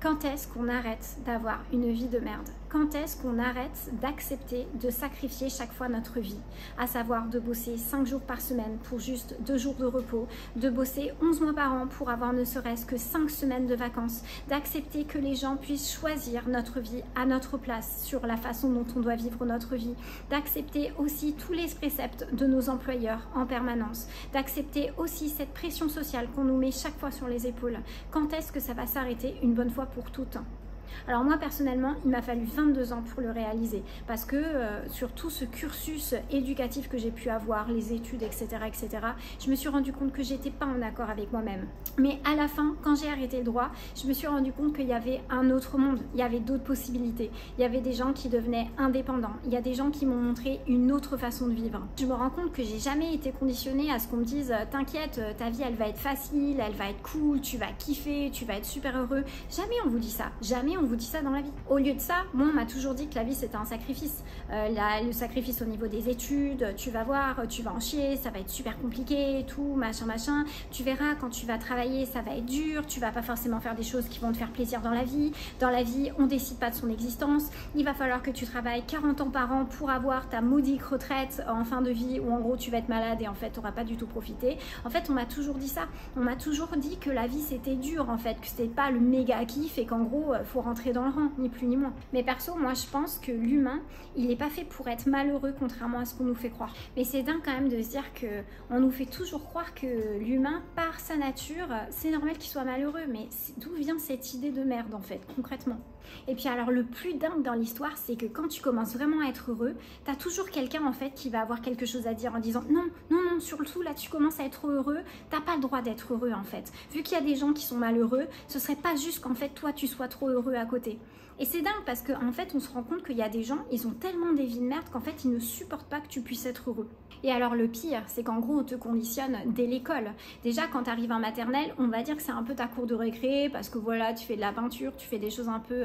Quand est-ce qu'on arrête d'avoir une vie de merde? Quand est-ce qu'on arrête d'accepter de sacrifier chaque fois notre vie? À savoir de bosser 5 jours par semaine pour juste 2 jours de repos, de bosser 11 mois par an pour avoir ne serait-ce que 5 semaines de vacances, d'accepter que les gens puissent choisir notre vie à notre place sur la façon dont on doit vivre notre vie, d'accepter aussi tous les préceptes de nos employeurs en permanence, d'accepter aussi cette pression sociale qu'on nous met chaque fois sur les épaules. Quand est-ce que ça va s'arrêter une bonne fois pour toutes? Alors moi personnellement, il m'a fallu 22 ans pour le réaliser parce que sur tout ce cursus éducatif que j'ai pu avoir, les études, etc., je me suis rendu compte que j'étais pas en accord avec moi-même. Mais à la fin, quand j'ai arrêté le droit, je me suis rendu compte qu'il y avait un autre monde, il y avait d'autres possibilités. Il y avait des gens qui devenaient indépendants, il y a des gens qui m'ont montré une autre façon de vivre. Je me rends compte que j'ai jamais été conditionnée à ce qu'on me dise « T'inquiète, ta vie elle va être facile, elle va être cool, tu vas kiffer, tu vas être super heureux ». Jamais on vous dit ça, jamais on vous dit ça dans la vie. Au lieu de ça, moi on m'a toujours dit que la vie c'était un sacrifice. Le sacrifice au niveau des études, tu vas voir, tu vas en chier, ça va être super compliqué, tout, machin. Tu verras quand tu vas travailler, ça va être dur, tu vas pas forcément faire des choses qui vont te faire plaisir dans la vie. Dans la vie, on décide pas de son existence. Il va falloir que tu travailles 40 ans par an pour avoir ta maudite retraite en fin de vie où en gros tu vas être malade et en fait tu n'auras pas du tout profité. En fait, on m'a toujours dit ça. On m'a toujours dit que la vie c'était dur en fait, que c'était pas le méga kiff et qu'en gros faut rentrer dans le rang, ni plus ni moins. Mais perso, moi je pense que l'humain, il n'est pas fait pour être malheureux contrairement à ce qu'on nous fait croire. Mais c'est dingue quand même de se dire qu'on nous fait toujours croire que l'humain, par sa nature, c'est normal qu'il soit malheureux. Mais d'où vient cette idée de merde en fait, concrètement? Et puis alors le plus dingue dans l'histoire, c'est que quand tu commences vraiment à être heureux, t'as toujours quelqu'un en fait qui va avoir quelque chose à dire en disant non, sur le tout là tu commences à être heureux, t'as pas le droit d'être heureux en fait. Vu qu'il y a des gens qui sont malheureux, ce serait pas juste qu'en fait toi tu sois trop heureux à côté. Et c'est dingue parce qu'en fait on se rend compte qu'il y a des gens, ils ont tellement des vies de merde qu'en fait ils ne supportent pas que tu puisses être heureux. Et alors le pire, c'est qu'en gros on te conditionne dès l'école. Déjà quand tu arrives en maternelle, on va dire que c'est un peu ta cour de récré parce que voilà, tu fais de la peinture, tu fais des choses un peu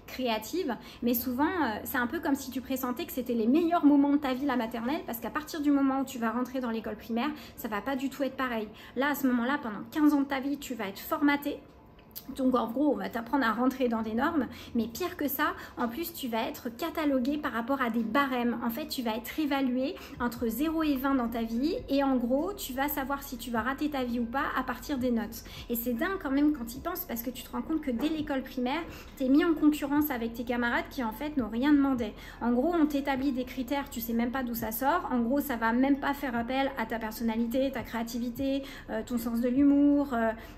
créatives. Mais souvent c'est un peu comme si tu pressentais que c'était les meilleurs moments de ta vie la maternelle parce qu'à partir du moment où tu vas rentrer dans l'école primaire, ça va pas du tout être pareil. Là à ce moment-là, pendant 15 ans de ta vie, tu vas être formaté. Donc en gros, on va t'apprendre à rentrer dans des normes, mais pire que ça, en plus tu vas être catalogué par rapport à des barèmes. En fait, tu vas être évalué entre 0 et 20 dans ta vie et en gros, tu vas savoir si tu vas rater ta vie ou pas à partir des notes. Et c'est dingue quand même quand tu y penses parce que tu te rends compte que dès l'école primaire, tu es mis en concurrence avec tes camarades qui en fait n'ont rien demandé. En gros, on t'établit des critères, tu sais même pas d'où ça sort. En gros, ça va même pas faire appel à ta personnalité, ta créativité, ton sens de l'humour,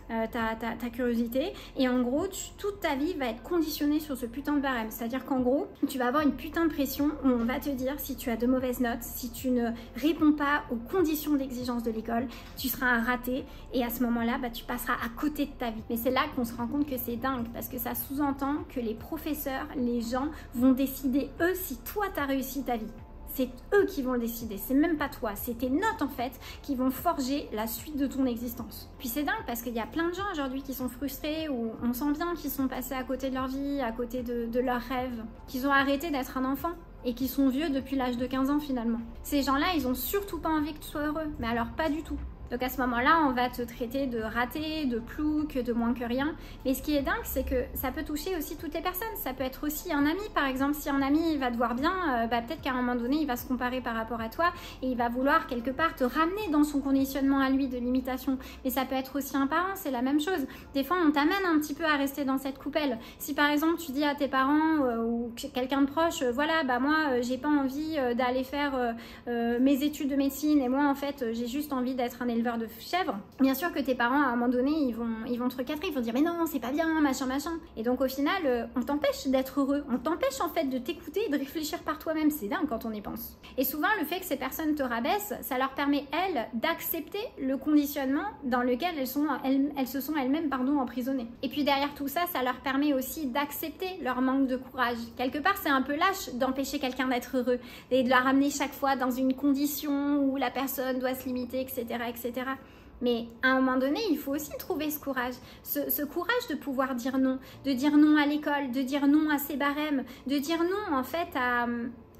ta curiosité. Et en gros, toute ta vie va être conditionnée sur ce putain de barème. C'est-à-dire qu'en gros, tu vas avoir une putain de pression où on va te dire si tu as de mauvaises notes, si tu ne réponds pas aux conditions d'exigence de l'école, tu seras un raté. Et à ce moment-là, tu passeras à côté de ta vie. Mais c'est là qu'on se rend compte que c'est dingue parce que ça sous-entend que les professeurs, les gens vont décider eux si toi t'as réussi ta vie. C'est eux qui vont le décider, c'est même pas toi, c'est tes notes en fait qui vont forger la suite de ton existence. Puis c'est dingue parce qu'il y a plein de gens aujourd'hui qui sont frustrés ou on sent bien qu'ils sont passés à côté de leur vie, à côté de leurs rêves, qu'ils ont arrêté d'être un enfant et qui sont vieux depuis l'âge de 15 ans finalement. Ces gens-là, ils ont surtout pas envie que tu sois heureux, mais alors pas du tout. Donc à ce moment-là, on va te traiter de raté, de plouc, de moins que rien. Mais ce qui est dingue, c'est que ça peut toucher aussi toutes les personnes. Ça peut être aussi un ami, par exemple. Si un ami va te voir bien, peut-être qu'à un moment donné, il va se comparer par rapport à toi et il va vouloir quelque part te ramener dans son conditionnement à lui de limitation. Mais ça peut être aussi un parent, c'est la même chose. Des fois, on t'amène un petit peu à rester dans cette coupelle. Si par exemple, tu dis à tes parents ou quelqu'un de proche, voilà, moi, j'ai pas envie d'aller faire mes études de médecine et moi, en fait, j'ai juste envie d'être un éleveur de chèvres, bien sûr que tes parents à un moment donné ils vont te recadrer, ils vont dire mais non c'est pas bien machin. Et donc au final on t'empêche d'être heureux, on t'empêche en fait de t'écouter et de réfléchir par toi-même. C'est dingue quand on y pense. Et souvent le fait que ces personnes te rabaissent, ça leur permet elles d'accepter le conditionnement dans lequel elles se sont elles-mêmes emprisonnées. Et puis derrière tout ça, ça leur permet aussi d'accepter leur manque de courage. Quelque part c'est un peu lâche d'empêcher quelqu'un d'être heureux et de la ramener chaque fois dans une condition où la personne doit se limiter, etc. Mais à un moment donné, il faut aussi trouver ce courage. Ce courage de pouvoir dire non à l'école, de dire non à ses barèmes, de dire non en fait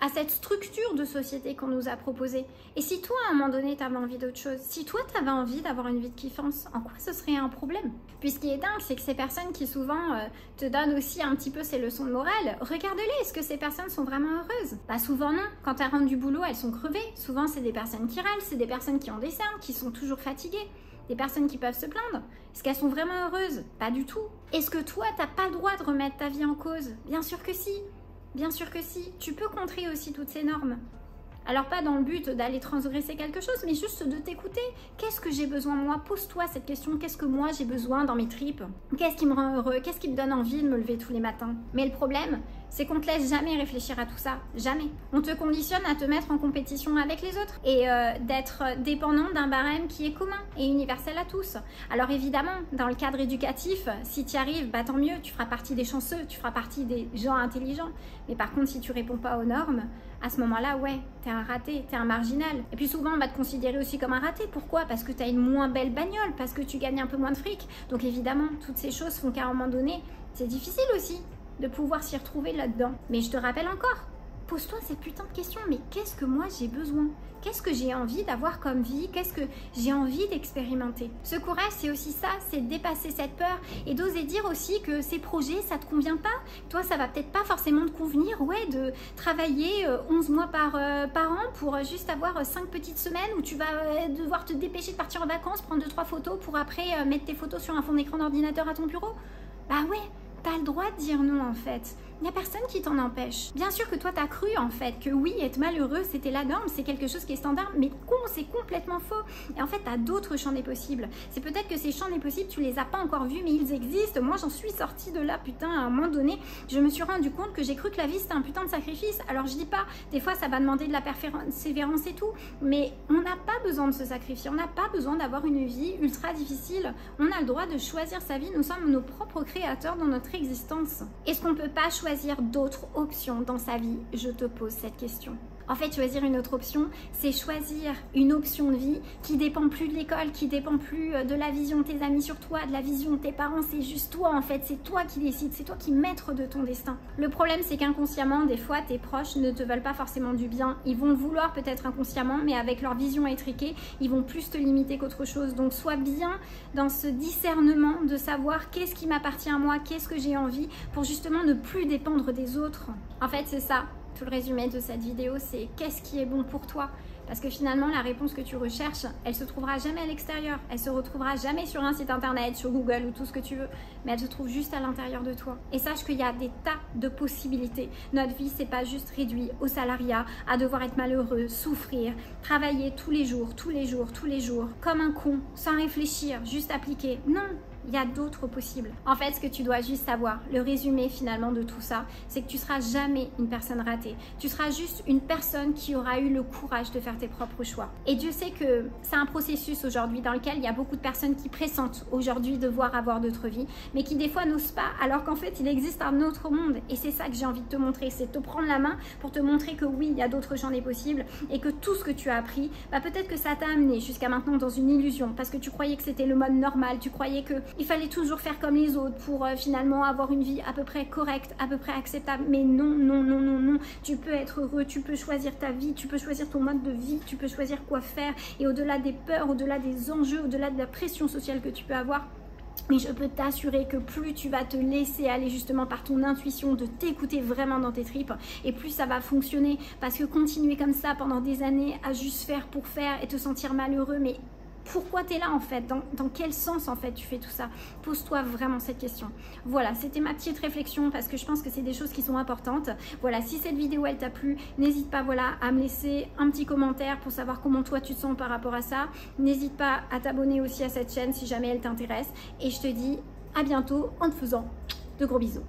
à cette structure de société qu'on nous a proposée. Et si toi, à un moment donné, tu avais envie d'autre chose, si toi, tu avais envie d'avoir une vie de kiffance, en quoi ce serait un problème? Puis ce qui est dingue, c'est que ces personnes qui souvent te donnent aussi un petit peu ces leçons de morale, regarde-les, est-ce que ces personnes sont vraiment heureuses? Bah souvent non, quand elles rentrent du boulot, elles sont crevées. Souvent, c'est des personnes qui râlent, c'est des personnes qui ont des cernes, qui sont toujours fatiguées. Des personnes qui peuvent se plaindre. Est-ce qu'elles sont vraiment heureuses? Pas du tout. Est-ce que toi, t'as pas le droit de remettre ta vie en cause? Bien sûr que si. Bien sûr que si. Tu peux contrer aussi toutes ces normes. Alors pas dans le but d'aller transgresser quelque chose, mais juste de t'écouter. Qu'est-ce que j'ai besoin moi? Pose-toi cette question. Qu'est-ce que moi j'ai besoin dans mes tripes? Qu'est-ce qui me rend heureux? Qu'est-ce qui me donne envie de me lever tous les matins? Mais le problème, c'est qu'on te laisse jamais réfléchir à tout ça. Jamais. On te conditionne à te mettre en compétition avec les autres et d'être dépendant d'un barème qui est commun et universel à tous. Alors évidemment, dans le cadre éducatif, si tu y arrives, bah tant mieux, tu feras partie des chanceux, tu feras partie des gens intelligents. Mais par contre, si tu réponds pas aux normes, à ce moment-là, ouais, t'es un raté, t'es un marginal. Et puis souvent, on va te considérer aussi comme un raté. Pourquoi? Parce que t'as une moins belle bagnole, parce que tu gagnes un peu moins de fric. Donc évidemment, toutes ces choses font qu'à un moment donné, c'est difficile aussi de pouvoir s'y retrouver là-dedans. Mais je te rappelle encore, pose-toi cette putain de question, mais qu'est-ce que moi j'ai besoin? Qu'est-ce que j'ai envie d'avoir comme vie? Qu'est-ce que j'ai envie d'expérimenter? Ce courage, c'est aussi ça, c'est de dépasser cette peur et d'oser dire aussi que ces projets, ça te convient pas. Toi, ça va peut-être pas forcément te convenir, ouais, de travailler 11 mois par an pour juste avoir 5 petites semaines où tu vas devoir te dépêcher de partir en vacances, prendre 2-3 photos pour après mettre tes photos sur un fond d'écran d'ordinateur à ton bureau. Bah ouais, t'as le droit de dire non en fait. Il n'y a personne qui t'en empêche. Bien sûr que toi t'as cru en fait que oui, être malheureux c'était la norme, c'est quelque chose qui est standard, mais c'est complètement faux. Et en fait t'as d'autres champs des possibles. C'est peut-être que ces champs des possibles tu les as pas encore vus, mais ils existent. Moi j'en suis sortie de là, putain, à un moment donné, je me suis rendu compte que j'ai cru que la vie c'était un putain de sacrifice. Alors je dis pas, des fois ça va demander de la persévérance et tout, mais on n'a pas besoin de se sacrifier, on n'a pas besoin d'avoir une vie ultra difficile. On a le droit de choisir sa vie, nous sommes nos propres créateurs dans notre existence. Est-ce qu'on peut pas choisir d'autres options dans sa vie? Je te pose cette question. En fait, choisir une autre option, c'est choisir une option de vie qui dépend plus de l'école, qui dépend plus de la vision de tes amis sur toi, de la vision de tes parents. C'est juste toi en fait, c'est toi qui décides, c'est toi qui maître de ton destin. Le problème, c'est qu'inconsciemment, des fois, tes proches ne te veulent pas forcément du bien. Ils vont le vouloir peut-être inconsciemment, mais avec leur vision étriquée, ils vont plus te limiter qu'autre chose. Donc, sois bien dans ce discernement de savoir qu'est-ce qui m'appartient à moi, qu'est-ce que j'ai envie, pour justement ne plus dépendre des autres. En fait, c'est ça. Tout le résumé de cette vidéo, c'est qu'est-ce qui est bon pour toi? Parce que finalement, la réponse que tu recherches, elle se trouvera jamais à l'extérieur. Elle se retrouvera jamais sur un site internet, sur Google ou tout ce que tu veux. Mais elle se trouve juste à l'intérieur de toi. Et sache qu'il y a des tas de possibilités. Notre vie, c'est pas juste réduit au salariat, à devoir être malheureux, souffrir, travailler tous les jours, comme un con, sans réfléchir, juste appliquer. Non! Il y a d'autres possibles. En fait, ce que tu dois juste savoir, le résumé finalement de tout ça, c'est que tu seras jamais une personne ratée. Tu seras juste une personne qui aura eu le courage de faire tes propres choix. Et Dieu sait que c'est un processus aujourd'hui dans lequel il y a beaucoup de personnes qui pressentent aujourd'hui devoir avoir d'autres vies, mais qui des fois n'osent pas, alors qu'en fait, il existe un autre monde. Et c'est ça que j'ai envie de te montrer, c'est te prendre la main pour te montrer que oui, il y a d'autres champs des possibles et que tout ce que tu as appris, bah, peut-être que ça t'a amené jusqu'à maintenant dans une illusion parce que tu croyais que c'était le mode normal, tu croyais que il fallait toujours faire comme les autres pour finalement avoir une vie à peu près correcte, à peu près acceptable. Mais non, non, non, non, non. Tu peux être heureux, tu peux choisir ta vie, tu peux choisir ton mode de vie, tu peux choisir quoi faire. Et au-delà des peurs, au-delà des enjeux, au-delà de la pression sociale que tu peux avoir, mais je peux t'assurer que plus tu vas te laisser aller justement par ton intuition, de t'écouter vraiment dans tes tripes, et plus ça va fonctionner. Parce que continuer comme ça pendant des années à juste faire pour faire et te sentir malheureux, mais pourquoi tu es là en fait? Dans quel sens en fait tu fais tout ça? Pose-toi vraiment cette question. Voilà, c'était ma petite réflexion parce que je pense que c'est des choses qui sont importantes. Voilà, si cette vidéo elle t'a plu, n'hésite pas voilà, à me laisser un petit commentaire pour savoir comment toi tu te sens par rapport à ça. N'hésite pas à t'abonner aussi à cette chaîne si jamais elle t'intéresse. Et je te dis à bientôt en te faisant de gros bisous.